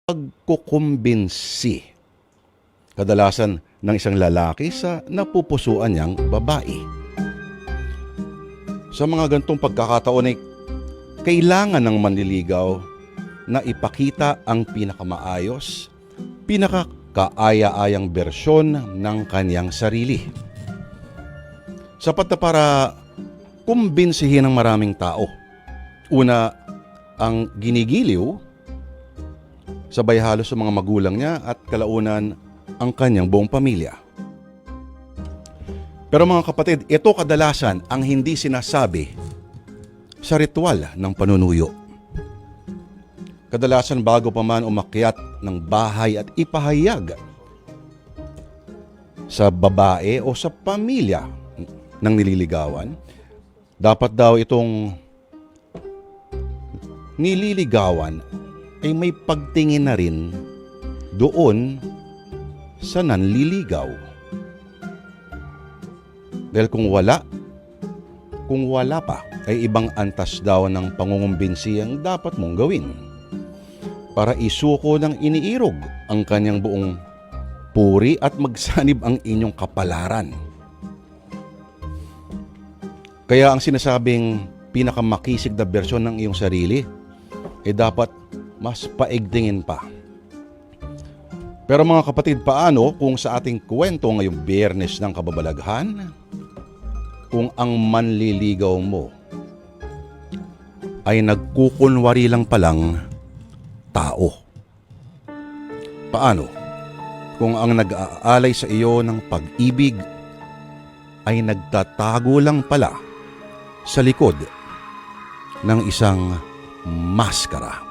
pagkukumbinsi, kadalasan ng isang lalaki sa napupusuan niyang babae. Sa mga gantong pagkakataon ay kailangan ng manliligaw na ipakita ang pinakamaayos, pinakakaaya-ayang bersyon ng kanyang sarili. Sapat na para kumbinsihin ng maraming tao. Una, ang ginigiliw, sabay halos sa mga magulang niya at kalaunan ang kanyang buong pamilya. Pero mga kapatid, ito kadalasan ang hindi sinasabi sa ritual ng panunuyo. Kadalasan bago pa man umakyat ng bahay at ipahayag sa babae o sa pamilya ng nililigawan, dapat daw itong nililigawan ay may pagtingin na rin doon sa nanliligaw. Dahil kung wala pa, ay ibang antas daw ng pangungumbinsi ang dapat mong gawin para isuko ng iniirog ang kanyang buong puri at magsanib ang inyong kapalaran. Kaya ang sinasabing pinakamakisig na bersyon ng iyong sarili ay dapat mas paigtingin pa. Pero mga kapatid, paano kung sa ating kwento ngayong Biyernes ng Kababalaghan, kung ang manliligaw mo ay nagkukunwari lang palang tao? Paano kung ang nag-aalay sa iyo ng pag-ibig ay nagtatago lang pala sa likod ng isang maskara?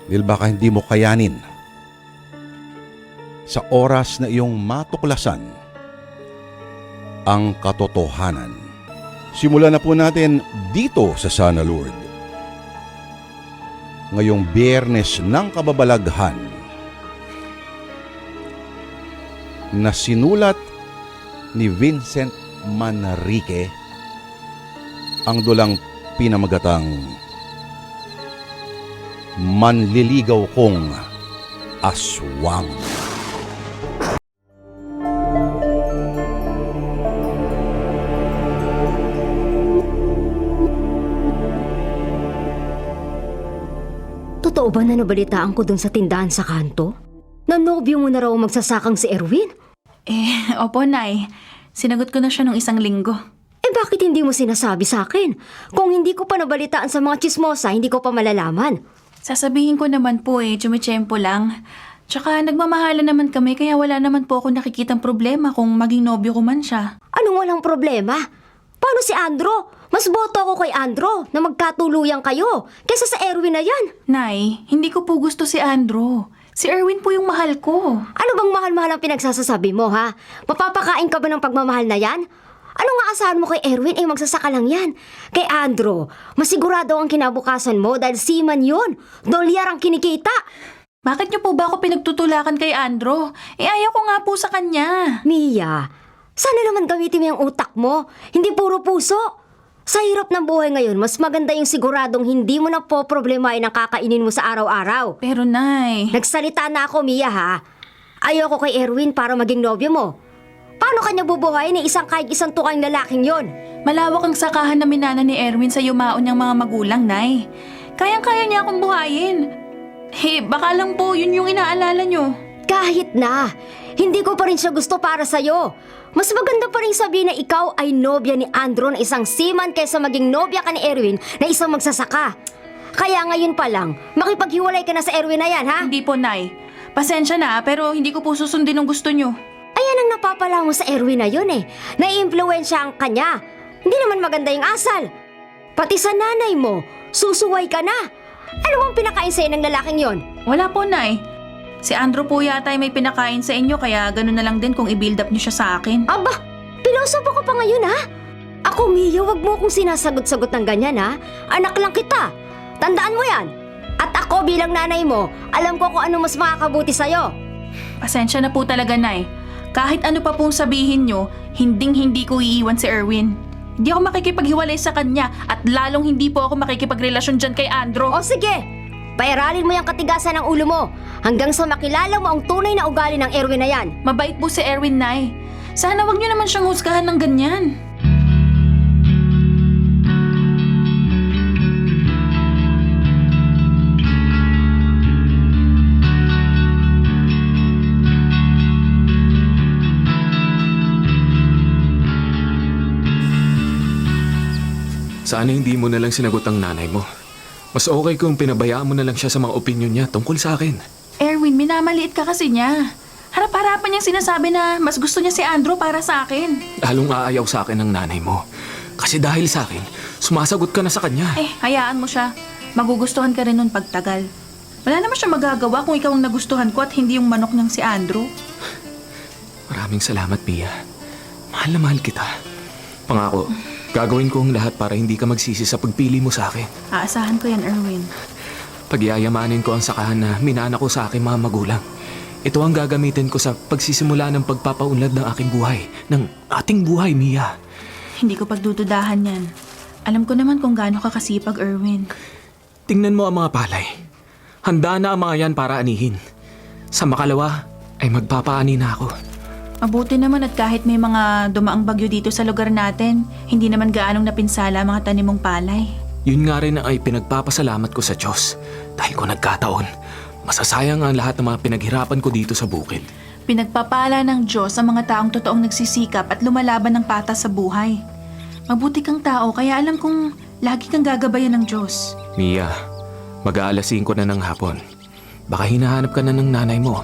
Dahil baka hindi mo kayanin sa oras na iyong matuklasan ang katotohanan. Simulan na po natin dito sa Sana Lord. Ngayong Biyernes ng Kababalaghan na sinulat ni Vincent Manrique, ang dulang pinamagatang Manliligaw Kong Aswang. Totoo ba na nabalitaan ko dun sa tindahan sa kanto? Na nobyo mo na raw magsasakang si Erwin? Opo, Nay. Sinagot ko na siya nung 1 linggo. Bakit hindi mo sinasabi sa akin? Kung hindi ko pa nabalitaan sa mga chismosa, hindi ko pa malalaman. Sasabihin ko naman po tsumitsyempo lang. Tsaka nagmamahalan naman kami kaya wala naman po ako nakikitang problema kung maging nobyo ko man siya. Anong walang problema? Paano si Andro? Mas boto ako kay Andro na magkatuluyan kayo kaysa sa Erwin na yan. Nay, hindi ko po gusto si Andro. Si Erwin po yung mahal ko. Ano bang mahal-mahal ang pinagsasasabi mo, ha? Mapapakain ka ba ng pagmamahal na yan? Ano nga asahan mo kay Erwin magsasaka lang yan? Kay Andro, masigurado ang kinabukasan mo dahil seaman yun. Dolyar ang kinikita. Bakit niyo po ba ako pinagtutulakan kay Andro? Ayaw ko nga po sa kanya. Mia, sana naman gamitin mo yung utak mo, hindi puro puso. Sa hirap ng buhay ngayon, mas maganda yung siguradong hindi mo na po problemahin ang kakainin mo sa araw-araw. Pero Nay... Nagsalita na ako, Mia, ha? Ayoko kay Erwin para maging nobyo mo. Paano kanya bubuhayin ni kahit isang tukang lalaking yon? Malawak ang sakahan na minana ni Erwin sa yumaon niyang mga magulang, Nay. Kayang-kaya niya akong buhayin. Baka lang po yun yung inaalala niyo. Kahit na, hindi ko pa rin siya gusto para sa'yo. Mas maganda pa rin sabihin na ikaw ay nobya ni Andro na isang seaman kaysa maging nobya ka ni Erwin na isang magsasaka. Kaya ngayon pa lang, makipaghiwalay ka na sa Erwin na yan, ha? Hindi po, Nay. Pasensya na, pero hindi ko po susundin ang gusto niyo. Ayan ang napapala mo sa Erwin na yun Naiimpluwensya ang kanya. Hindi naman maganda yung asal. Pati sa nanay mo, susuway ka na. Ano bang pinakain sa'yo ng lalaking yon? Wala po, Nay. Si Andro po yata ay may pinakain sa inyo kaya ganun na lang din kung i-build up niyo siya sa akin. Aba, pilosopo ko pa ngayon, ha? Ako, Mia, wag mo akong sinasagot-sagot ng ganyan, ha? Anak lang kita. Tandaan mo yan. At ako bilang nanay mo, alam ko kung ano mas makakabuti sa'yo. Pasensya na po talaga, Nay. Kahit ano pa pong sabihin nyo, hinding-hindi ko iiwan si Erwin. Hindi ako makikipaghiwalay sa kanya at lalong hindi po ako makikipagrelasyon dyan kay Andro. O sige, pairalin mo yung katigasan ng ulo mo hanggang sa makilala mo ang tunay na ugali ng Erwin na yan. Mabait po si Erwin, Nay. Sana wag niyo naman siyang husgahan ng ganyan. Sana hindi mo na lang sinagot ang nanay mo. Mas okay kung pinabayaan mo na lang siya sa mga opinion niya tungkol sa akin. Erwin, minamaliit ka kasi niya. Harap-harapan niyang sinasabi na mas gusto niya si Andrew para sa akin. Lalong aayaw sa akin ng nanay mo. Kasi dahil sa akin, sumasagot ka na sa kanya. Hayaan mo siya. Magugustuhan ka rin nun pagtagal. Wala naman siya magagawa kung ikaw ang nagustuhan ko at hindi yung manok niyang si Andrew. Maraming salamat, Mia. Mahal na mahal kita. Pangako, gagawin ko ang lahat para hindi ka magsisi sa pagpili mo sa akin. Aasahan ko yan, Erwin. Pagyayamanin ko ang sakahan na minana ko sa aking mga magulang. Ito ang gagamitin ko sa pagsisimula ng pagpapaunlad ng aking buhay. Ng ating buhay, Mia. Hindi ko pagdududahan yan. Alam ko naman kung gaano ka kasipag, Erwin. Tingnan mo ang mga palay. Handa na ang mga yan para anihin. Sa makalawa ay magpapaani na ako. Mabuti naman at kahit may mga dumaang bagyo dito sa lugar natin, hindi naman gaanong napinsala ang mga tanim mong palay. Yun nga rin ang ay pinagpapasalamat ko sa Diyos. Dahil kung nagkataon, masasayang ang lahat ng mga pinaghirapan ko dito sa bukid. Pinagpapala ng Diyos ang mga taong totoong nagsisikap at lumalaban ng patas sa buhay. Mabuti kang tao kaya alam kong lagi kang gagabayan ng Diyos. Mia, mag-aalasing ko na ng hapon. Baka hinahanap ka na ng nanay mo.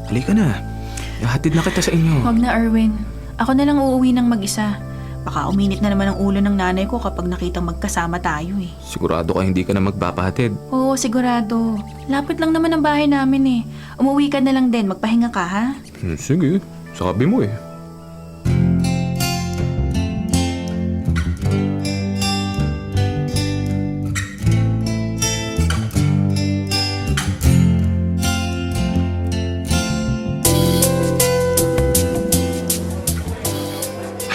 Halika na. Ihatid na kita sa inyo. Huwag na, Erwin. Ako na lang uuwi ng mag-isa. Baka uminit na naman ang ulo ng nanay ko kapag nakitang magkasama tayo eh. Sigurado ka hindi ka na magpapahatid. Oo, sigurado. Lapit lang naman ang bahay namin eh. Umuwi ka na lang din. Magpahinga ka, ha? Sige, sabi mo eh.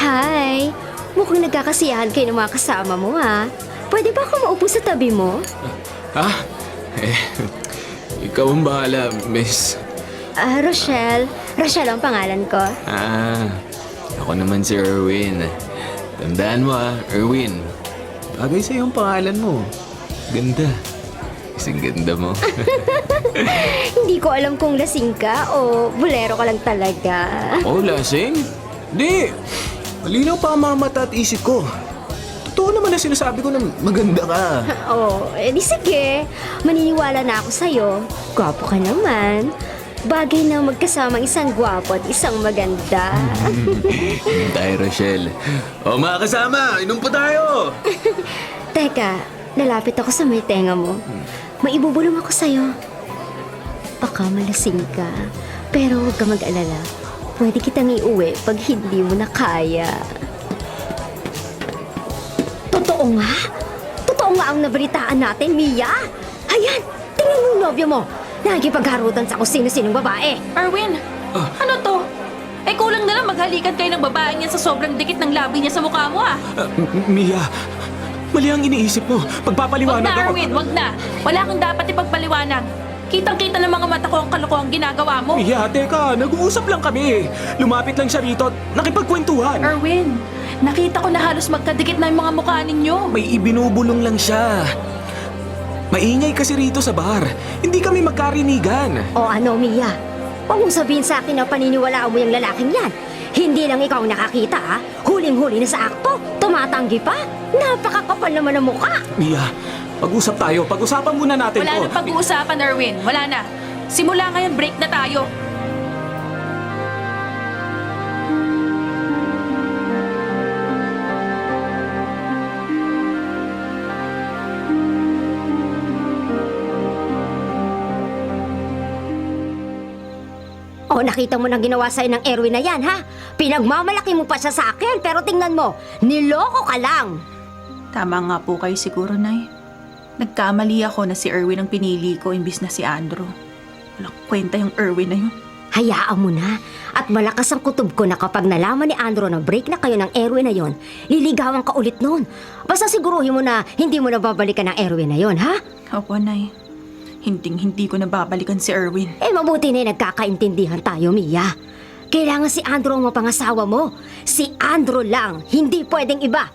Hi! Mukhang nagkakasiyahan kayo ng mga kasama mo, ha? Pwede ba ako maupo sa tabi mo? Ikaw ang bahala, miss. Rochelle. Rochelle ang pangalan ko. Ako naman si Erwin. Tandaan mo Erwin. Bagay sa yung pangalan mo. Ganda. Kasing ganda mo. Hindi ko alam kung lasing ka o bulero ka lang talaga. Oh, lasing? Di. Malinaw pa ang mga mata at isip ko. Totoo naman na sinasabi ko na maganda ka. Di sige. Maniniwala na ako sa'yo. Gwapo ka naman. Bagay na magkasama isang gwapo at isang maganda. Tayo, Rochelle. O mga kasama, inom po tayo! Teka, lalapit ako sa may tenga mo. Maibubulong ako sa'yo. Baka malasing ka. Pero huwag ka mag-alala. Pwede kitang iuwi pag hindi mo na kaya. Totoo nga? Totoo nga ang nabalitaan natin, Mia? Ayan, tingnan mo yung nobyo mo. Nakikipagharutan sa kung sino-sinong babae. Erwin, ano to? Kulang na lang maghalikan kayo ng babaeng yan sa sobrang dikit ng labi niya sa mukha mo Mia, mali ang iniisip mo. Wag Pagpapaliwanag na, ako. Erwin, wag na. Wala kang dapat ipagpaliwanag. Kitang-kita ng mga mata ko ang kalokohang ginagawa mo. Mia, teka, nag-uusap lang kami. Lumapit lang siya rito at nakipagkwentuhan. Erwin, nakita ko na halos magkadikit na yung mga mukha ninyo. May ibinubulong lang siya. Maingay kasi rito sa bar. Hindi kami magkarinigan. O ano, Mia? Huwag mong sabihin sa akin na paniniwalaan mo yung lalaking yan. Hindi lang ikaw ang nakakita, ha? Huling-huli na sa akto. Tumatanggi pa. Napakakapal naman ang mukha. Mia, pag-usap tayo. Pag-usapan muna natin Wala to. na pag-uusapan, Erwin. Wala na. Simula ngayon, break na tayo. O, nakita mo nang ginawa sa'yo ng Erwin na yan, ha? Pinagmamalaki mo pa siya sa akin, pero tingnan mo, niloko ka lang. Tama nga po kayo siguro, Nay. Nagkamali ako na si Erwin ang pinili ko imbis na si Andrew. Walang kwenta yung Erwin na yun. Hayaan mo na. At malakas ang kutob ko na kapag nalaman ni Andrew na break na kayo ng Erwin na yon, liligawan ka ulit noon. Basta siguruhin mo na hindi mo na babalikan ng Erwin na yon, ha? Opo, Nay. Hinding-hindi ko na babalikan si Erwin. Mabuti na nagkakaintindihan tayo, Mia. Kailangan si Andrew ang mapangasawa mo. Si Andrew lang, hindi pwedeng iba.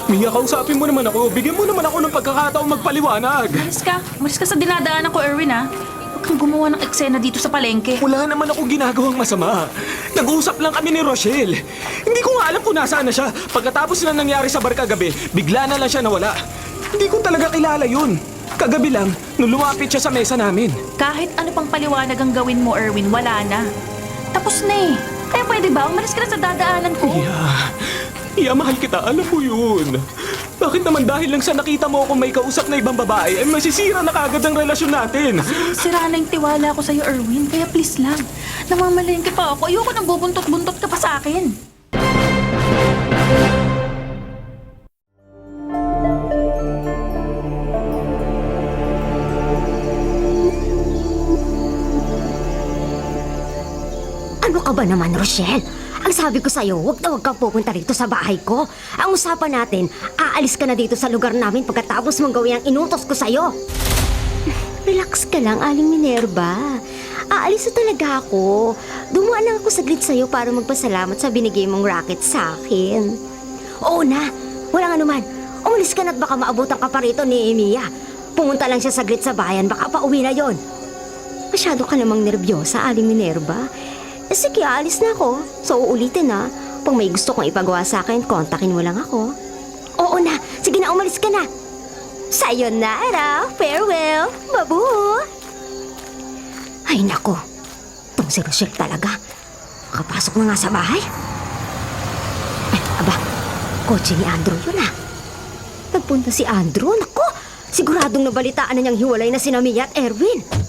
Mia, kausapin mo naman ako. Bigyan mo naman ako ng pagkakataong magpaliwanag. Umalis ka sa dinadaanan ko, Erwin, ha? Huwag kang gumawa ng eksena dito sa palengke. Wala naman akong ginagawang masama. Nag-uusap lang kami ni Rochelle. Hindi ko nga alam kung nasaan na siya. Pagkatapos na nangyari sa bar kagabi, bigla na lang siya nawala. Hindi ko talaga kilala yun. Kagabi lang, nung lumapit siya sa mesa namin. Kahit ano pang paliwanag ang gawin mo, Erwin, wala na. Tapos na eh. Kaya pwede ba? Umalis ka na sa dadaanan ko. Mia, mahal kita. Alam mo yun. Bakit naman dahil lang sa nakita mo akong may kausap na ibang babae, ay masisira na kagad ang relasyon natin? Sira na yung tiwala ko sa'yo, Erwin. Kaya please lang. Namamalengke pa ako. Ayoko nang bubuntot-buntot ka pa sa akin. Ano ka ba naman, Rochelle? Ang sabi ko sa'yo, huwag na huwag kang pupunta rito sa bahay ko. Ang usapan natin, aalis ka na dito sa lugar namin pagkatapos mong gawin ang inutos ko sa'yo. Relax ka lang, Aling Minerva. Aalis na talaga ako. Dumuan lang ako saglit sa'yo para magpasalamat sa binigay mong racket sa akin. Oo na, walang anuman. Umalis ka na at baka maabutan ka pa rito ni Mia. Pumunta lang siya saglit sa bayan, baka pauwi na yon. Masyado ka namang nervyosa, Aling Minerva. Sige, alis na ako. So, uulitin na. Pag may gusto kong ipagawa sa akin, kontakin mo lang ako. Oo na. Sige na, umalis ka na. Sayonara. Farewell. Babu. Ay, nako. Itong si Rochelle talaga. Makapasok na nga sa bahay. Ay, aba. Kotse ni Andrew yun ah. Nagpunta si Andrew. Nako. Siguradong nabalitaan na niyang hiwalay na sina Mia at Erwin.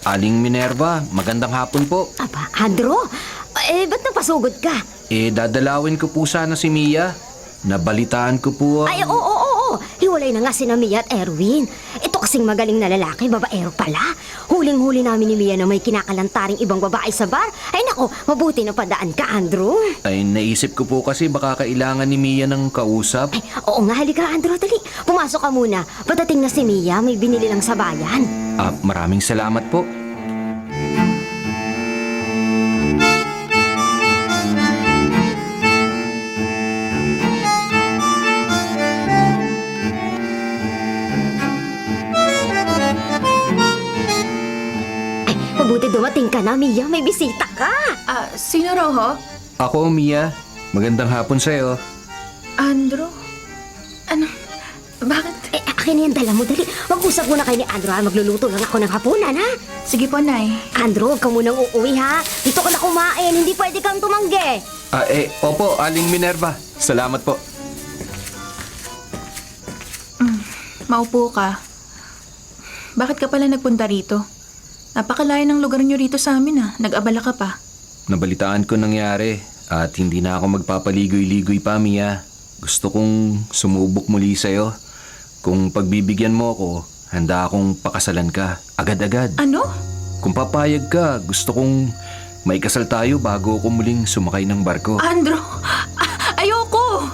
Aling Minerva, magandang hapon po. Aba, Andrew? Ba't napasugod ka? Dadalawin ko po sana si Mia. Nabalitaan ko po. Ay, oo. Hiwalay na nga sina Mia at Erwin. Ito kasing magaling na lalaki, babaero pala. Huling-huli namin ni Mia na may kinakalantaring ibang babae sa bar. Ay nako, mabuti na padaan ka, Andrew. Ay, naisip ko po kasi baka kailangan ni Mia ng kausap. Ay, oo nga, halika, Andrew, dali. Pumasok ka muna. Patating na si Mia, may binili lang sa bayan. Maraming salamat po. Mabuti dumating ka na, Mia. May bisita ka. Sino raw ho? Ako, Mia. Magandang hapon sa'yo. Andrew? Ano? Bakit? Akin na yan, dala mo, dali. Mag-usap muna kayo ni Andrew, ha? Magluluto lang ako ng hapunan, ha? Sige po, Nay. Andrew, huwag ka munang uuwi, ha? Dito ka na kumain. Hindi pwede kang tumanggi. Opo, Aling Minerva. Salamat po. Maupo ka. Bakit ka pala nagpunta rito? Napakalayo ng lugar niyo rito sa amin Nag-abala ka pa. Nabalitaan ko nangyari at hindi na ako magpapaligoy-ligoy pa, Mia. Gusto kong sumubok muli sa'yo. Kung pagbibigyan mo ako, handa akong pakasalan ka. Agad-agad. Ano? Kung papayag ka, gusto kong may kasal tayo bago ako muling sumakay ng barko. Andrew! Ayoko!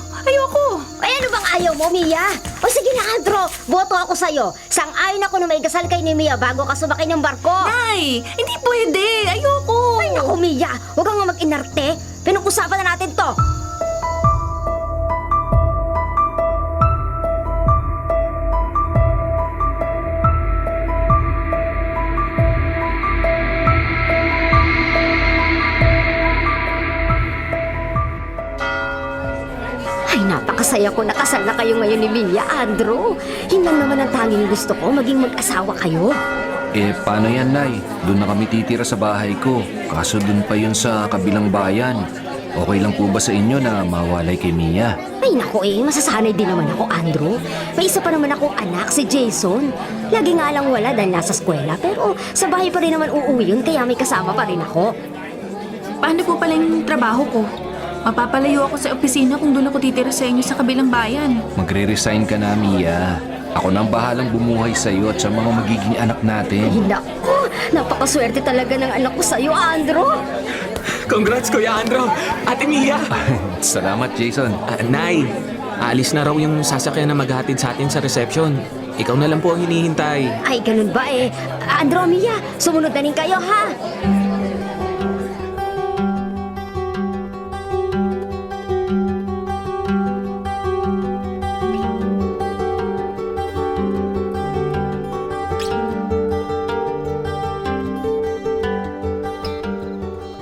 Ay, ano bang ayaw mo, Mia? O sige na, Andrew. Boto ako sa'yo. Sang-ayon ako na may kasal kay ni Mia bago ka sumakay ng barko. Nay! Hindi pwede! Ayoko! Ay, naku, Mia. Huwag kang nga mag-inarte. Pinag-usapan na natin to. Ay, napakasaya ko na kasal na kayo ngayon ni Mia, Andrew. Yun lang naman ang tanging gusto ko, maging mag-asawa kayo. Paano yan, Nay? Doon na kami titira sa bahay ko. Kaso doon pa yun sa kabilang bayan. Okay lang po ba sa inyo na mawalay kay Mia? Ay, naku masasanay din naman ako, Andrew. May isa pa naman akong anak, si Jason. Lagi nga lang wala dahil nasa eskwela, pero sa bahay pa rin naman uuwi yun, kaya may kasama pa rin ako. Paano po pala yung trabaho ko? Mapapalayo ako sa opisina kung doon ako titira sa inyo sa kabilang bayan. Magre-resign ka na, Mia. Ako nang bahalang bumuhay sa iyo at sa mga magiging anak natin. Ay, naku, napakaswerte talaga ng anak ko sa'yo, Andrew. Congrats, Kuya Andro. Ate Mia. Salamat, Jason. Nay, aalis na raw yung sasakyan na maghatid sa atin sa reception. Ikaw na lang po ang hinihintay. Ay, ganun ba eh? Andrew, Mia, sumunod na rin kayo, ha?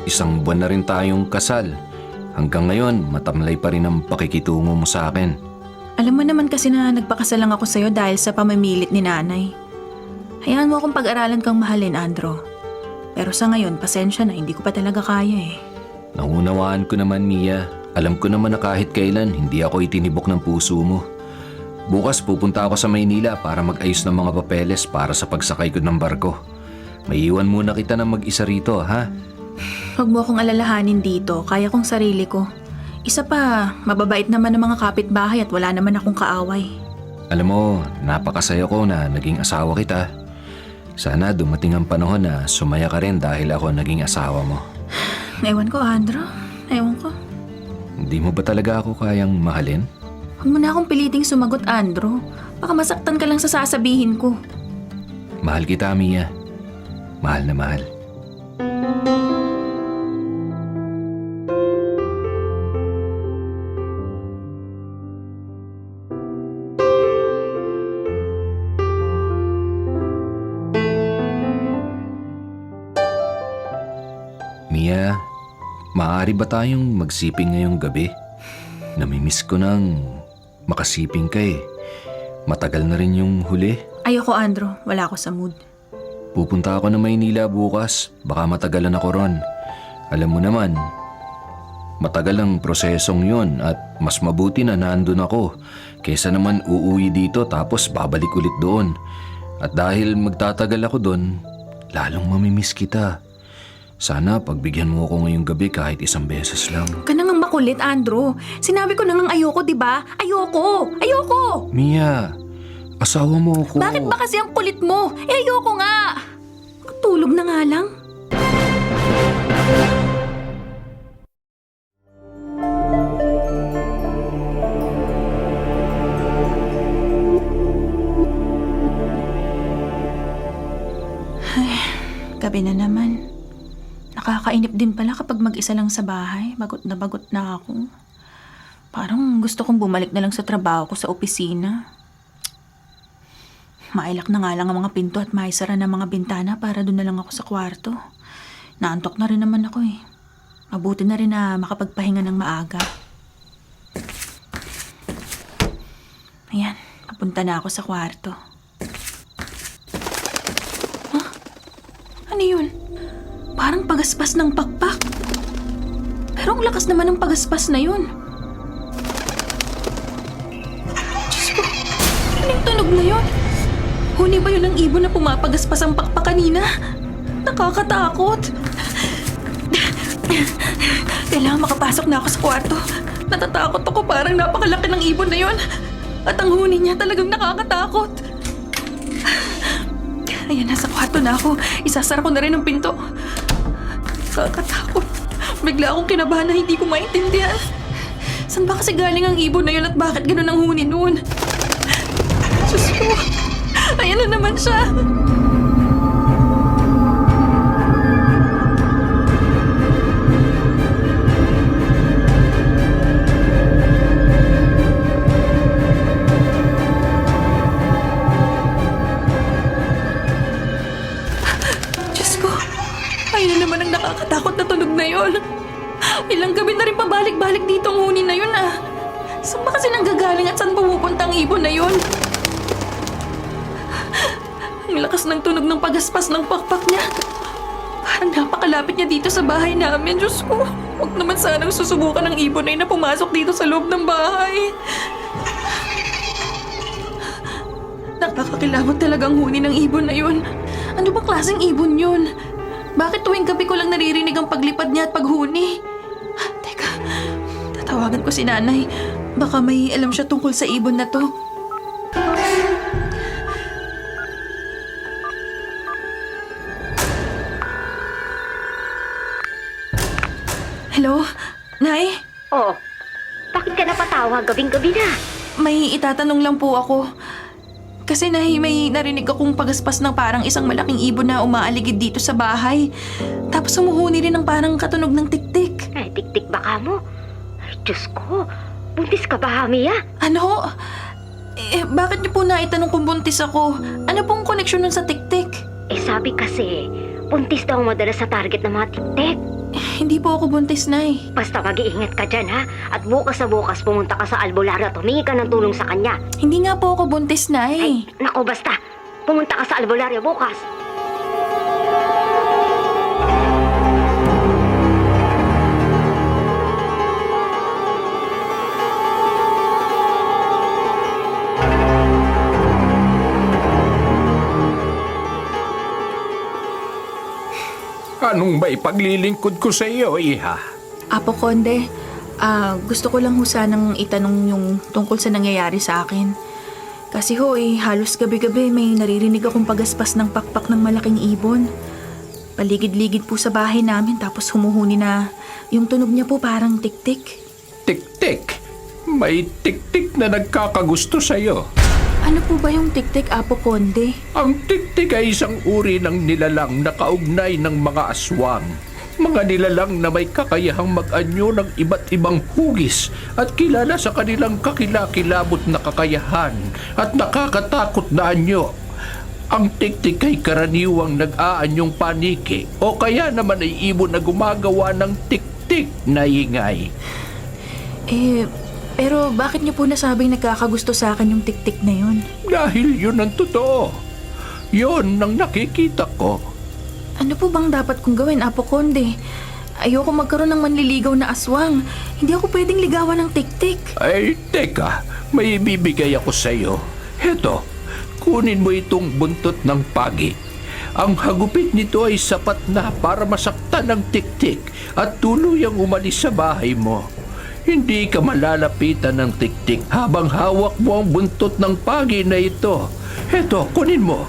Isang buwan na rin tayong kasal. Hanggang ngayon, matamlay pa rin ang pakikitungo mo sa akin. Alam mo naman kasi na nagpakasal lang ako sa'yo dahil sa pamimilit ni nanay. Hayaan mo akong pag-aralan kang mahalin, Andrew. Pero sa ngayon, pasensya na, hindi ko pa talaga kaya eh. Naunawaan ko naman, Mia. Alam ko naman na kahit kailan, hindi ako itinibok ng puso mo. Bukas pupunta ako sa Maynila para mag-ayos ng mga papeles para sa pagsakay ko ng barko. May iwan muna kita na mag-isa rito, ha? Huwag mo akong alalahanin dito, kaya kong sarili ko. Isa pa, mababait naman ang mga kapitbahay at wala naman akong kaaway. Alam mo, napakasaya ko na naging asawa kita. Sana dumating ang panahon na sumaya ka rin dahil ako naging asawa mo. Ewan ko, Andrew. Ewan ko. Hindi mo ba talaga ako kayang mahalin? Huwag mo na akong piliting sumagot, Andrew. Baka masaktan ka lang sa sasabihin ko. Mahal kita, Mia. Mahal na mahal. Mia, maaari ba tayong magsiping ngayong gabi? Namimiss ko nang makasiping ka eh. Matagal na rin yung huli. Ayoko, Andrew. Wala ako sa mood. Pupunta ako na Maynila bukas. Baka matagalan ako ron. Alam mo naman, matagal ang prosesong yun at mas mabuti na nandun ako kaysa naman uuwi dito tapos babalik ulit doon. At dahil magtatagal ako doon, lalong mamimiss kita. Sana pagbigyan mo ako ngayong gabi kahit isang beses lang. Huwag ka na ngang makulit, Andrew. Sinabi ko na ngang ayoko, di ba? Ayoko! Ayoko! Mia, asawa mo ako. Bakit ba kasi ang kulit mo? Eh, ayoko nga! Tulog na nga lang. Ay, gabi na naman. Nakakainip din pala kapag mag-isa lang sa bahay. Bagot na ako. Parang gusto kong bumalik na lang sa trabaho ko sa opisina. Mailak na nga lang ang mga pinto at maisara na mga bintana para doon na lang ako sa kwarto. Naantok na rin naman ako eh. Mabuti na rin na makapagpahinga ng maaga. Ayan, papunta na ako sa kwarto. Huh? Ano yun? Parang pagaspas ng pakpak. Pero ang lakas naman ng pagaspas na yun. Diyos ko, anong tunog na yun? Huni ba yun ang ibon na pumapagaspas ang pakpak kanina? Nakakatakot. Kailangan makapasok na ako sa kwarto. Natatakot ako, parang napakalaki ng ibon na yun. At ang huni niya talagang nakakatakot. Ayan, nasa kwarto na ako. Isasara ko na rin ang pinto. Nakakatakot. Bigla akong kinabahan na hindi ko maintindihan. Saan ba kasi galing ang ibon na yun at bakit ganun ang huni noon? Diyos ko. Ayan na naman siya. Diyos ko. Ayan na naman ang nakakatakot na tunog na yon. Ilang gabi na rin pabalik-balik dito ang huni na yun ah. Saan ba kasi nanggagaling at saan pumupunta ang ibon na yun? Ang lakas ng tunog ng pagaspas ng pakpak niya. Parang napakalapit niya dito sa bahay namin. Diyos ko, huwag naman sanang susubukan ng ibon na yun na pumasok dito sa loob ng bahay. Nakakakilabot talagang huni ng ibon na yun. Ano bang klaseng ibon yun? Bakit tuwing gabi ko lang naririnig ang paglipad niya at paghuni? Teka, tatawagan ko si nanay. Baka may alam siya tungkol sa ibon na to. Hello? Nay? Oh, bakit ka napatawag gabing-gabi na? May itatanong lang po ako. Kasi may narinig akong pagaspas ng parang isang malaking ibon na umaaligid dito sa bahay. Tapos humuhuni rin ng parang katunog ng tiktik. Ay, tik-tik baka mo. Ay, Diyos ko. Buntis ka ba, Mia? Ano? Bakit niyo po naitanong kung buntis ako? Ano pong koneksyon nun sa tiktik? Sabi kasi, buntis daw madalas sa target ng mga tik-tik. Hindi po ako buntis, Nay. Basta mag-iingat ka dyan, ha? At bukas sa bukas pumunta ka sa albularyo at humingi ka ng tulong sa kanya. Hindi nga po ako buntis, Nay. Ay, naku, basta. Pumunta ka sa albularyo bukas. Anong ba ipaglilingkod ko sa iyo, Iha? Apo Konde, gusto ko lang ho sanang itanong yung tungkol sa nangyayari sa akin. Kasi halos gabi-gabi may naririnig akong pagaspas ng pakpak ng malaking ibon. Paligid-ligid po sa bahay namin tapos humuhuni na yung tunog niya po parang tik-tik. Tik-tik. May tik-tik na nagkakagusto sa iyo. Ano po ba yung tik-tik, Apo Konde? Ang tik-tik ay isang uri ng nilalang na kaugnay ng mga aswang. Mga nilalang na may kakayahang mag-anyo ng iba't ibang hugis at kilala sa kanilang kakilakilabot na kakayahan at nakakatakot na anyo. Ang tik-tik ay karaniwang nag-aanyong paniki o kaya naman ay ibon na gumagawa ng tik-tik na ingay. Pero bakit niyo po nasabing nagkakagusto sa akin yung tik-tik na yun? Dahil yun ang totoo. Yun ang nakikita ko. Ano po bang dapat kong gawin, Apo Konde? Ayoko magkaroon ng manliligaw na aswang. Hindi ako pwedeng ligawan ng tik-tik. Ay, teka, may ibibigay ako sa iyo. Heto, kunin mo itong buntot ng pagi. Ang hagupit nito ay sapat na para masaktan ng tik-tik at tuluyang umalis sa bahay mo. Hindi ka malalapitan ng tik-tik habang hawak mo ang buntot ng pagi na ito. Heto, kunin mo.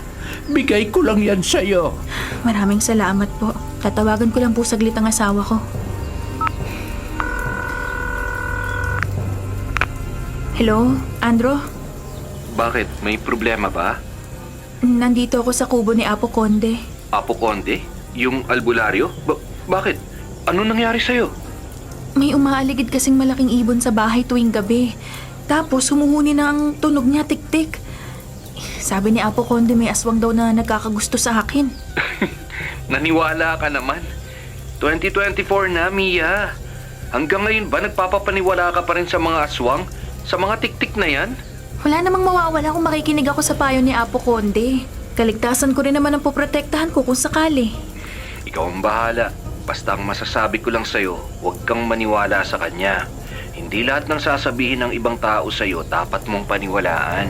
Bigay ko lang yan sa iyo. Maraming salamat po. Tatawagan ko lang po saglit ang asawa ko. Hello, Andro? Bakit? May problema ba? Nandito ako sa kubo ni Apo Konde. Apo Konde? Yung albularyo? Bakit? Ano nangyari sa'yo? May umaaligid kasing malaking ibon sa bahay tuwing gabi. Tapos humuhuni na ang tunog niya, tik-tik. Sabi ni Apo Konde may aswang daw na nagkakagusto sa akin. Naniwala ka naman. 2024 na, Mia. Hanggang ngayon ba nagpapapaniwala ka pa rin sa mga aswang? Sa mga tik-tik na yan? Wala namang mawawala kung makikinig ako sa payo ni Apo Konde. Kaligtasan ko rin naman ang poprotektahan ko kung sakali. Ikaw ang bahala. Basta ang masasabi ko lang sa'yo, huwag kang maniwala sa kanya. Hindi lahat ng sasabihin ng ibang tao sa'yo dapat mong paniwalaan.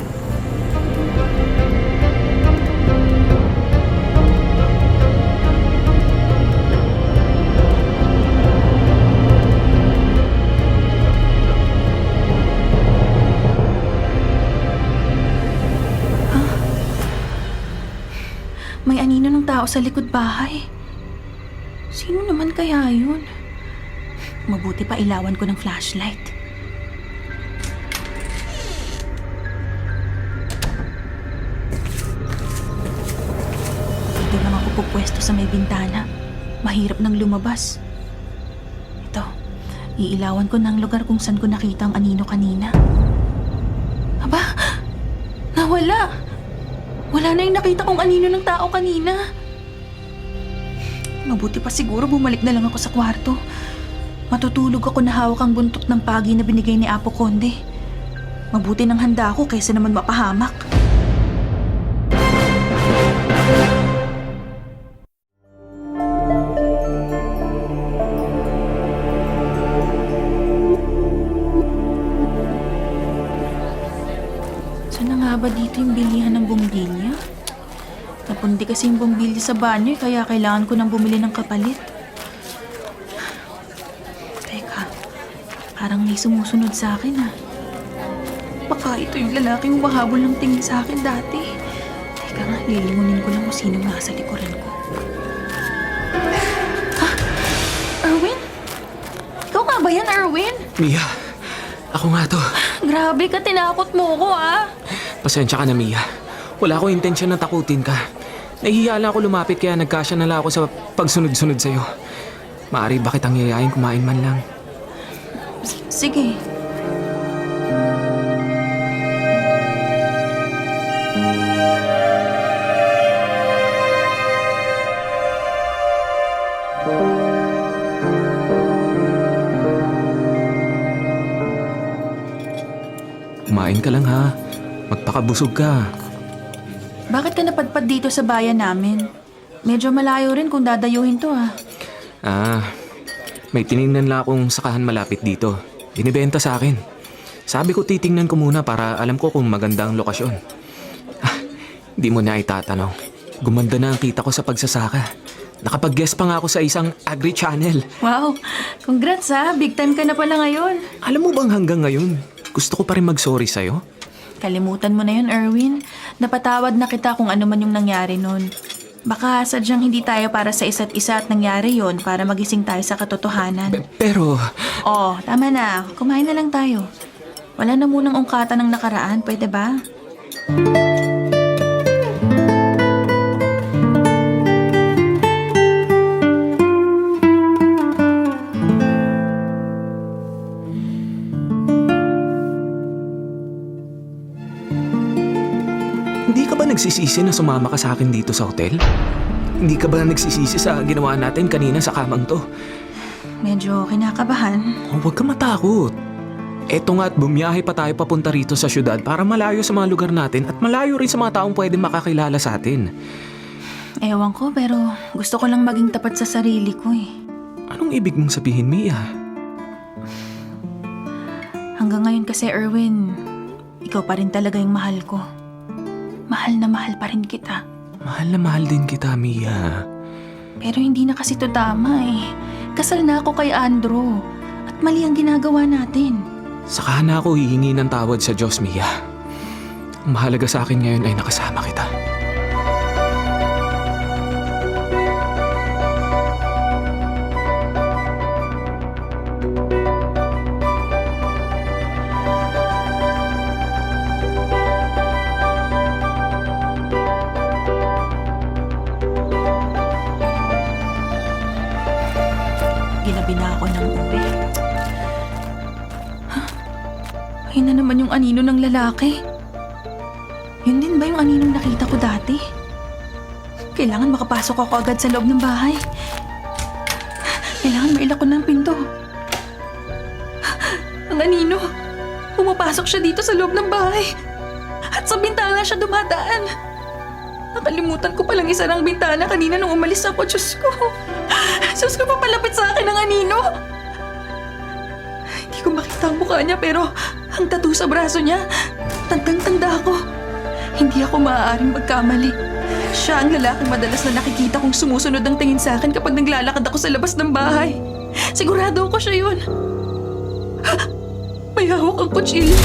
May anino ng tao sa likod bahay. Sino naman kaya yun? Mabuti pa ilawan ko ng flashlight. Dito lang ako pupwesto sa may bintana. Mahirap nang lumabas. Ito, iilawan ko ng lugar kung saan ko nakita ang anino kanina. Aba, nawala! Wala na yung nakita kong anino ng tao kanina. Mabuti pa siguro bumalik na lang ako sa kwarto. Matutulog ako na hawak ang buntot ng pagi na binigay ni Apo Konde. Mabuti nang handa ako kaysa naman mapahamak. Saan na nga ba dito yung bilihan ng bumbilya? Napundi kasi yung bumbilya sa banyo kaya kailangan ko nang bumili ng kapalit. Teka, parang may sumusunod sa akin ah. Baka ito yung lalaking umahabol ng tingin sa akin dati. Teka nga, lilingunin ko lang kung sino nasa likuran ko. Ah! Erwin? Ikaw ba yan, Erwin? Mia, ako nga to. Grabe ka, tinakot mo ko Pasensya ka na, Mia. Wala akong intensyon na takutin ka. Nahihiya lang ako lumapit kaya nagkasya na lang ako sa pagsunod-sunod sa'yo. Maaari ba kitang yayain kumain man lang? Sige. Kumain ka lang ha. Magpakabusog ka. Bakit ka napadpad dito sa bayan namin? Medyo malayo rin kung dadayuhin to May tinignan lang akong sakahan malapit dito. Binibenta sa akin. Sabi ko titingnan ko muna para alam ko kung maganda ang lokasyon. Di mo na itatanong. Gumanda na ang kita ko sa pagsasaka. Nakapag-guest pa nga ako sa isang agri-channel. Wow, congrats big time ka na pala ngayon. Alam mo bang hanggang ngayon, gusto ko pa rin mag-sorry sa'yo? Kalimutan mo na yun, Erwin. Napatawad na kita kung ano man yung nangyari nun. Baka sadyang hindi tayo para sa isa't isa at nangyari yon para magising tayo sa katotohanan. Pero, Oh, tama na. Kumain na lang tayo. Wala na munang ungkatan ng nakaraan, pwede ba? hindi ka ba nagsisisi na sumama ka sa akin dito sa hotel? Hindi ka ba nagsisisi sa ginawa natin kanina sa kamang to? Medyo kinakabahan. Oh, huwag ka matakot. Eto nga at bumiyahe pa tayo papunta rito sa syudad para malayo sa mga lugar natin at malayo rin sa mga taong pwede makakilala sa atin. Ewan ko, pero gusto ko lang maging tapat sa sarili ko Anong ibig mong sabihin, Mia? Hanggang ngayon kasi, Erwin, ikaw pa rin talaga yung mahal ko. Mahal na mahal pa rin kita. Mahal na mahal din kita, Mia. Pero hindi na kasi to tama Kasal na ako kay Andrew. At mali ang ginagawa natin. Saka na ako hihingi ng tawad sa Diyos, Mia. Ang mahalaga sa akin ngayon ay nakasama kita. Ginabi na ako ng ube. Ayun na naman yung anino ng lalaki. Yun din ba yung aninong nakita ko dati? Kailangan makapasok ako agad sa loob ng bahay. Kailangan mailak ko ng pinto. Ang anino, pumapasok siya dito sa loob ng bahay. At sa bintana siya dumadaan. Nakalimutan ko palang isara ang bintana kanina nung umalis ako. Diyos ko. Diyos ko, papalapit sa akin ang anino. Hindi ko makita ang mukha niya pero ang tattoo sa braso niya, tandang-tanda ako. Hindi ako maaaring magkamali. Siya ang lalaking madalas na nakikita kong sumusunod ang tingin sa akin kapag naglalakad ako sa labas ng bahay. Sigurado ako siya yun. May hawak ang kutsilyo.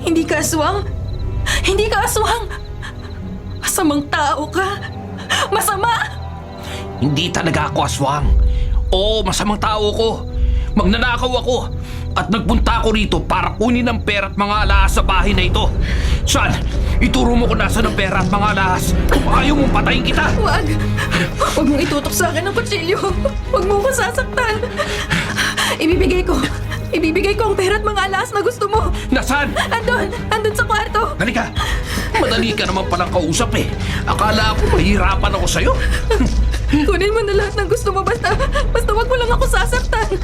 Hindi ka aswang. Hindi ka aswang. Masamang tao ka. Masama. Hindi talaga ako aswang. Oo, masamang tao ko. Magnanakaw ako. At nagpunta ako rito para kunin ang pera at mga alahas sa bahay na ito. Sean, ituro mo kung nasaan ang pera at mga alahas. Kung ayaw mong patayin kita. Huwag. Huwag mong itutok sa akin ang kutsilyo. Huwag mo ko sasaktan. Ibibigay ko ang pera at mga alahas na gusto mo. Nasaan? Andun sa kwarto. Halika. Madali ka naman palang kausap Akala ko mahirapan ako sa'yo. Kunin mo na lahat ng gusto mo basta wag mo lang ako sasaktan.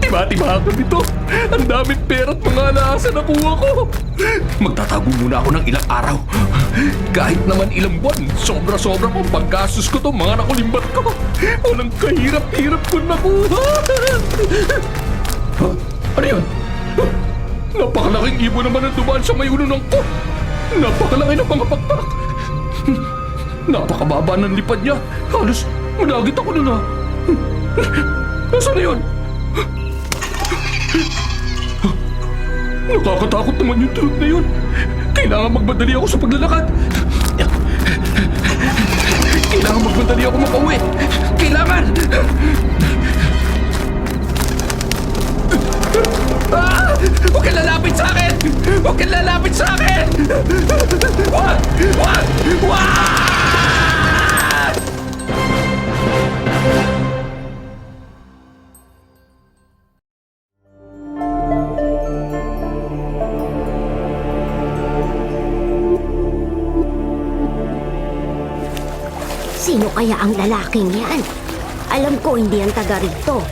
Tiba-tiba ako nito. Ang daming pera at mga alahas na nakuha ko. Magtatago muna ako ng ilang araw. Kahit naman ilang buwan, sobra-sobra pang paggastos ko to mga nakulimbat ko. Walang kahirap-hirap ko nakuha. Ano yun? Napakalaking ibon naman ang dumaan sa may ulo ng ko. Napakalaki ng mga pakpak. Napakababa ng lipad niya. Halos managit ako nun ah. Nasaan na yun? Nakakatakot naman yung tulog na yun. Kailangan magmadali ako sa paglalakad. Kailangan magmadali ako makauwi. Kailangan! Ah! Huwag kang lalapit sa akin! Huwag kang lalapit sa akin! Wag! Wag! Wag! Sino kaya ang lalaking yan? Alam ko hindi yan taga rito.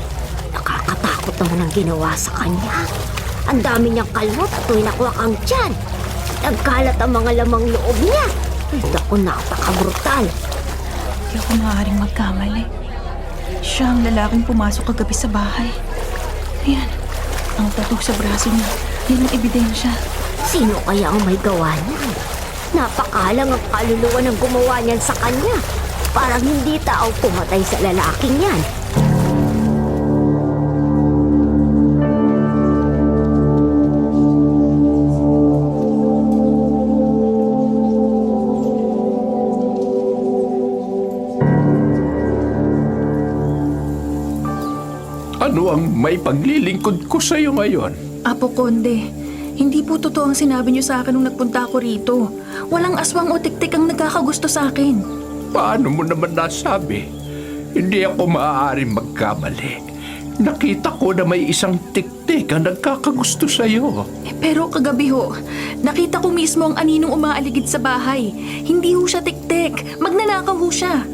Nakakatakot naman ang ginawa sa kanya. Ang dami niyang kalmot at tuwing nakuwak ang tiyan. Nagkalat ang mga lamang loob niya. Ay, naku, napaka-brutal. Hindi ako maaaring magkamali. Siya ang lalaking pumasok kagabi sa bahay. Ayan, ang tattoo sa braso niya. Yan ang ebidensya. Sino kaya ang may gawa niyan? Napakahalang ang kaluluwa ng gumawa niyan sa kanya. Parang hindi tao pumatay sa lalaking yan. Ano ang may paglilingkod ko sa iyo ngayon? Apo Konde, hindi po totoo ang sinabi niyo sa akin nung nagpunta ako rito. Walang aswang o tiktik ang nagkakagusto sa akin. Paano mo naman nasabi? Hindi ako maaaring magkamali. Nakita ko na may isang tiktik ang nagkakagusto sa iyo. Pero kagabi ho, nakita ko mismo ang aninong umaaligid sa bahay. Hindi ho siya tiktik, magnanakaw ho siya.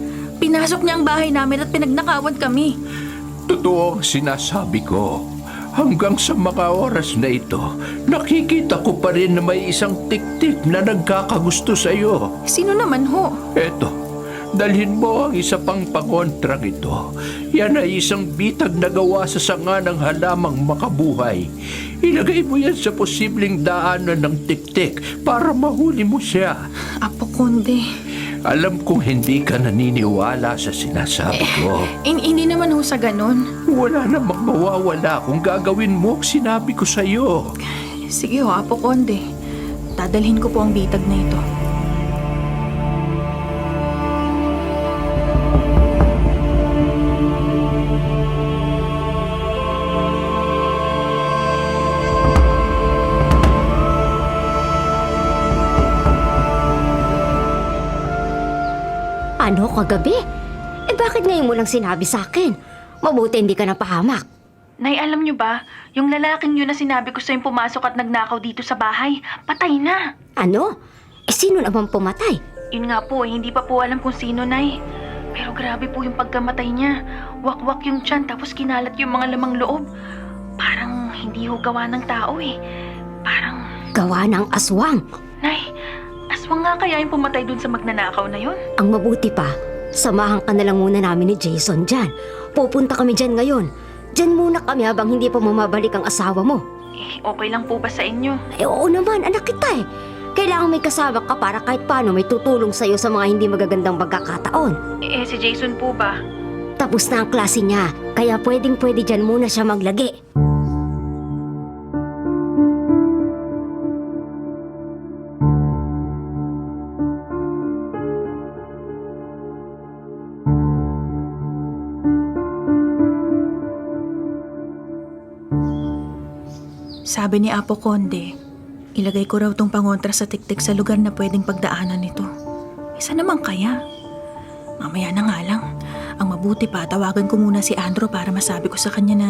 Pinasok niya ang bahay namin at pinagnakawan kami. Totoo ang sinasabi ko. Hanggang sa mga oras na ito, nakikita ko pa rin na may isang tiktik na nagkakagusto sa iyo. Sino naman ho? Eto, dalhin mo ang isa pang pangontrang ito. Yan ay isang bitag na gawa sa sanga ng halamang makabuhay. Ilagay mo yan sa posibleng daanan ng tiktik para mahuli mo siya. Apo Konde, Alam kong hindi ka naniniwala sa sinasabi ko. hindi naman ho sa ganon. Wala namang mawawala kung gagawin mo ang sinabi ko sa'yo. Sige ho, Apo Konde. Dadalhin ko po ang bitag na ito. Ano kagabi? Bakit ngayon mo lang sinabi sa akin? Mabuti hindi ka napahamak. Nay, alam niyo ba, yung lalaking yun na sinabi ko sa'yo pumasok at nagnakaw dito sa bahay, patay na. Ano? Sino naman pumatay? Yun nga po, hindi pa po alam kung sino, Nay. Pero grabe po yung pagkamatay niya. Wakwak yung tiyan tapos kinalat yung mga lamang loob. Parang hindi ho gawa ng tao eh. Parang, Gawa ng aswang. Nay, aswang nga kaya yung pumatay dun sa magnanakaw na yun? Ang mabuti pa, samahan ka na lang muna namin ni Jason dyan. Pupunta kami dyan ngayon. Dyan muna kami habang hindi pa mamabalik ang asawa mo. Okay lang po ba sa inyo? Oo naman, anak kita eh. Kailangan may kasama ka para kahit paano may tutulong sa'yo sa mga hindi magagandang pagkakataon. Si Jason po ba? Tapos na ang klase niya, kaya pwedeng-pwede dyan muna siya maglagi. Sabi ni Apo Konde, ilagay ko raw tong pangontra sa tiktik sa lugar na pwedeng pagdaanan nito. Isa naman kaya? Mamaya na nga lang. Ang mabuti pa, tawagan ko muna si Andro para masabi ko sa kanya na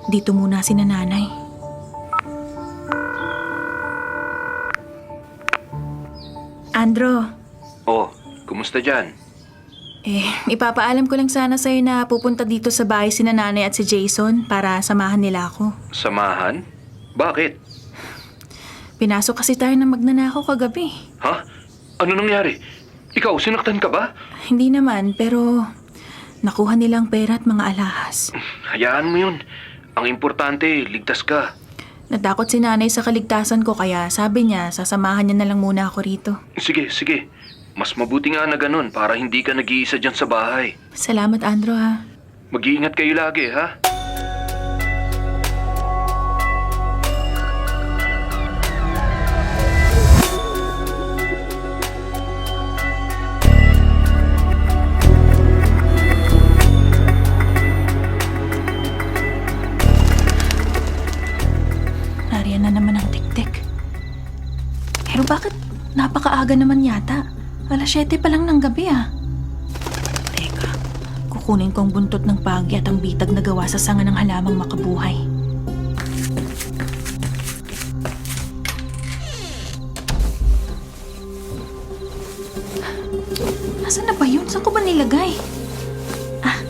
dito muna si nanay. Andro, Oh, kumusta dyan? ipapaalam ko lang sana sa'yo na pupunta dito sa bahay si nanay at si Jason para samahan nila ako. Samahan? Bakit? Pinasok kasi tayo ng magnanakaw kagabi. Ha? Ano nangyari? Ikaw, sinaktan ka ba? Hindi naman, pero nakuha nilang pera at mga alahas. Hayaan mo yun. Ang importante, ligtas ka. Natakot si nanay sa kaligtasan ko kaya sabi niya sasamahan niya na lang muna ako rito. Sige, sige. Mas mabuti nga na ganun para hindi ka nag-iisa dyan sa bahay. Salamat, Andro, ha? Mag-iingat kayo lagi, ha? Nariyan na naman ang tik-tik. Pero bakit napakaaga naman yata? Alas 7 pa lang ng gabi, Teka, kukunin ko ang buntot ng pagi at ang bitag na gawa sa sanga ng halamang makabuhay. Nasaan na ba yun? Saan ko ba nilagay?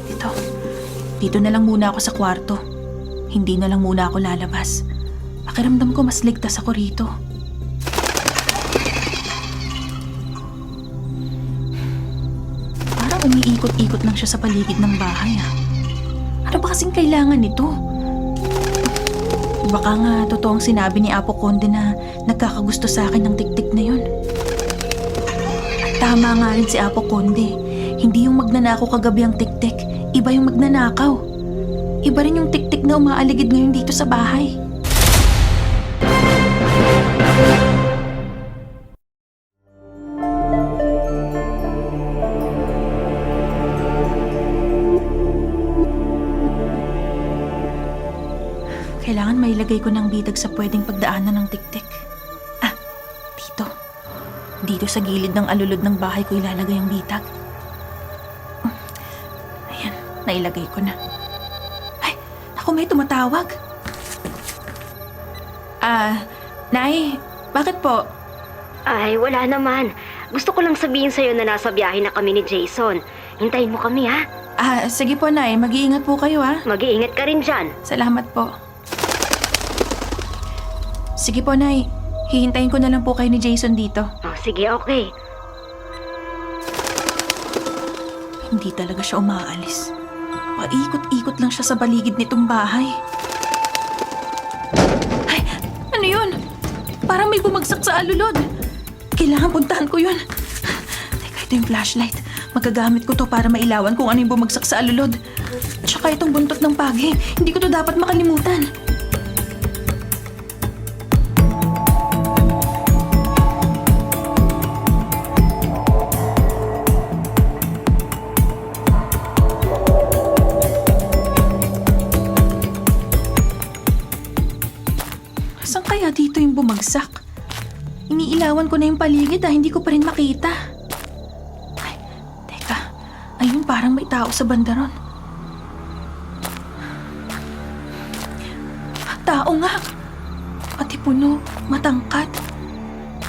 Dito. Dito na lang muna ako sa kwarto. Hindi na lang muna ako lalabas. Pakiramdam ko mas ligtas ako rito. Parang umiikot-ikot lang siya sa paligid ng bahay, Ano ba kasing kailangan nito? Baka nga totoong sinabi ni Apo Conde na nagkakagusto sa akin ng tiktik na yun. At tama nga rin si Apo Conde. Hindi yung magnanakaw kagabi ang tiktik. Iba yung magnanakaw. Iba rin yung tiktik na umaaligid ngayon dito sa bahay. Kailangan mailagay ko ng bitag sa pwedeng pagdaanan ng tiktik. Dito. Dito sa gilid ng alulod ng bahay ko ilalagay ang bitag. Ayan, nailagay ko na. Ay, naku, may tumatawag. Nay, bakit po? Ay, wala naman. Gusto ko lang sabihin sa'yo na nasa biyahe na kami ni Jason. Hintayin mo kami, ha? Sige po, Nay. Mag-iingat po kayo, ha? Mag-iingat ka rin dyan. Salamat po. Sige po, Nay. Hihintayin ko na lang po kayo ni Jason dito. Oh, sige, okay. Hindi talaga siya umaalis. Paikot-ikot lang siya sa baligid nitong bahay. Ay, ano yun? Parang may bumagsak sa alulod. Kailangan puntahan ko yun. Teka, ito yung flashlight. Magagamit ko to para mailawan kung ano yung bumagsak sa alulod. Tsaka itong buntot ng pagi. Hindi ko to dapat makalimutan. Saan kaya dito yung bumagsak? Iniilawan ko na yung paligid hindi ko pa rin makita. Ay, teka. Ayun, parang may tao sa banda ron. Tao nga. Pati puno, matangkad.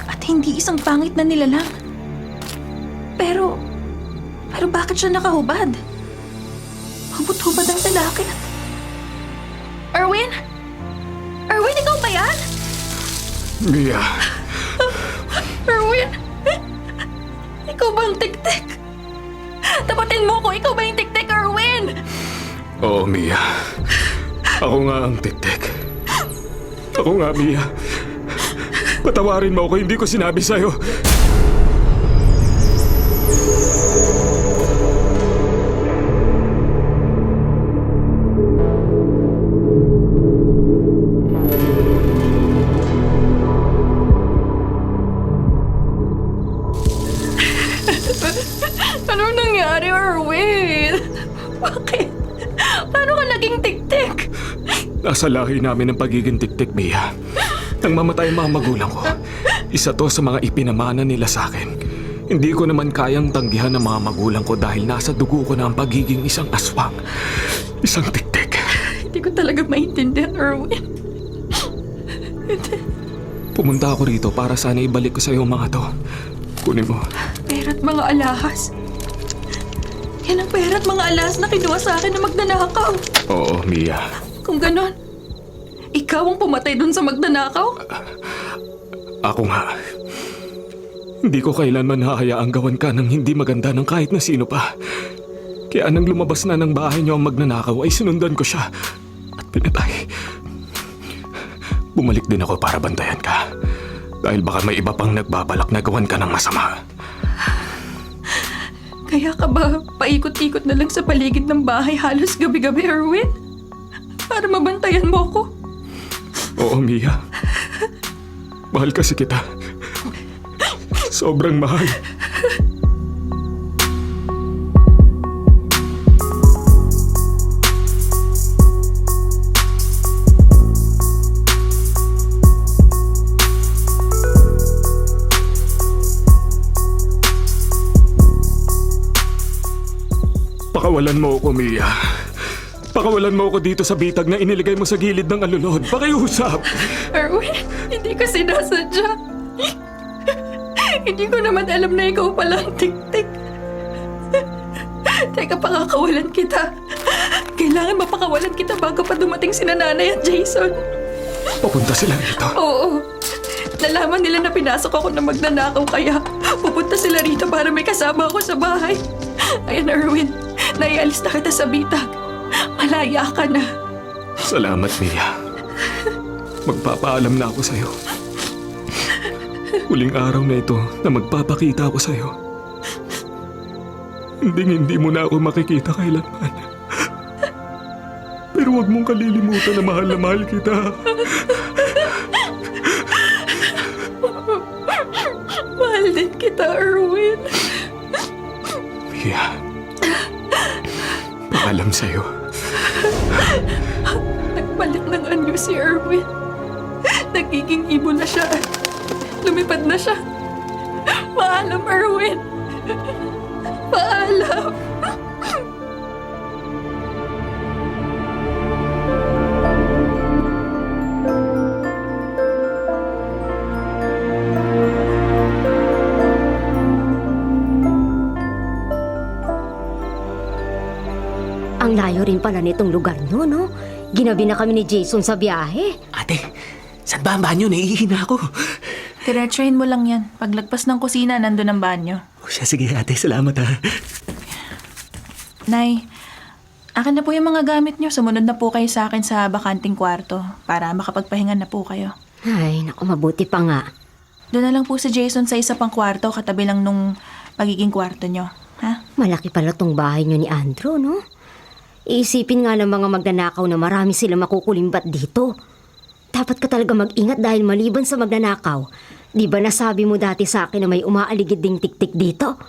At hindi isang pangit na nilalang. Pero bakit siya nakahubad? Hubot-hubad ang lalaki. Erwin? Erwin, ikaw ba yan? Mia, Erwin! Ikaw ba ang tiktik? Tapatin mo ko, ikaw ba yung tiktik, Erwin? Oo, Mia. Ako nga ang tiktik. Ako nga, Mia. Patawarin mo ako, hindi ko sinabi sa'yo. Anong nangyari, Erwin? Bakit? Paano ka naging tiktik? Nasa lahi namin ang pagiging tiktik, Mia. Nang mamatay ang mga magulang ko, isa to sa mga ipinamana nila sa akin. Hindi ko naman kayang tanggihan ng mga magulang ko dahil nasa dugo ko na ang pagiging isang aswang. Isang tiktik. Hindi ko talaga maintindihan, Erwin. Pumunta ako rito para sana ibalik ko sa'yo ang mga to. Kunin mo. Pera't mga alahas. Yan ang pera't mga alahas na kinuha sa akin na magnanakaw. Oo, Mia. Kung ganon, ikaw ang pumatay dun sa magnanakaw? Ako nga. Hindi ko kailanman hahayaang gawan ka ng hindi maganda ng kahit na sino pa. Kaya nang lumabas na ng bahay niyo ang magnanakaw ay sinundan ko siya at pinatay. Bumalik din ako para bantayan ka. Dahil baka may iba pang nagbabalak na gawan ka ng masama. Kaya ka ba paikot-ikot na lang sa paligid ng bahay halos gabi-gabi, Erwin? Para mabantayan mo ako? Oo, Mia. Mahal kasi kita. Sobrang mahal. Pakawalan mo ako, Mia. Pakawalan mo ako dito sa bitag na iniligay mo sa gilid ng alulod. Pakiusap! Erwin, hindi ko sinasadya. Hindi ko naman alam na ikaw palang tik-tik. Teka, pakakawalan kita. Kailangan mapakawalan kita bago pa dumating si Nanay at Jason. Papunta sila rito. Oo. Nalaman nila na pinasok ako na magnanakaw kaya pupunta sila rito para may kasama ako sa bahay. Ayan, Erwin. Naialis na kita sa bitag. Malaya ka na. Salamat, Mia. Magpapaalam na ako sa'yo. Huling araw na ito na magpapakita ako sa'yo. Hindi mo na ako makikita kailanman. Pero huwag mong kalilimutan na mahal kita. Mahal din kita, Erwin. Mia. Paalam sa'yo. Nagpalit ng anyo si Erwin. Nagiging ibon na siya. Lumipad na siya. Paalam, Erwin. Paalam. Ang layo rin pala nitong lugar nyo, no? Ginabi na kami ni Jason sa biyahe. Ate, saan ba ang banyo? Naiihina ako. Diretsahin mo lang yan. Paglagpas ng kusina, nandun ang banyo. O siya, sige ate. Salamat ha. Nay, akin na po yung mga gamit nyo. Sumunod na po kayo sa akin sa bakanting kwarto para makapagpahinga na po kayo. Ay, naku, mabuti pa nga. Doon na lang po si Jason sa isa pang kwarto, katabi lang nung magiging kwarto nyo. Ha? Malaki pala tong bahay nyo ni Andrew, no? Iisipin nga ng mga magnanakaw na marami sila makukulimbat dito. Dapat ka talaga mag-ingat dahil maliban sa magnanakaw, di ba nasabi mo dati sa akin na may umaaligid ding tik-tik dito?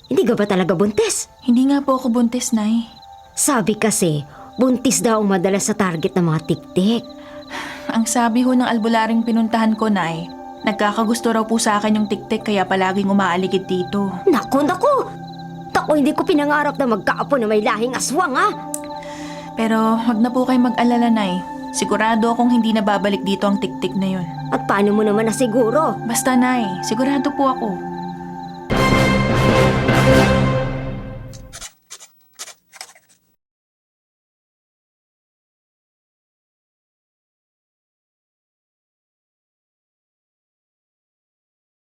Hindi ka ba talaga buntis? Hindi nga po ako buntis, Nay. Sabi kasi, buntis daw ang madalas sa target ng mga tik-tik. Ang sabi ho ng albularing pinuntahan ko, Nay, nagkakagusto raw po sa akin yung tik-tik kaya palaging umaaligid dito. Naku! Tako, hindi ko pinangarap na magkaapo na may lahing aswang, ha? Pero wag na po kayo mag-alala, Nay. Sigurado akong hindi na babalik dito ang tik-tik na yun. At paano mo naman nasiguro? Basta, Nay, sigurado po ako.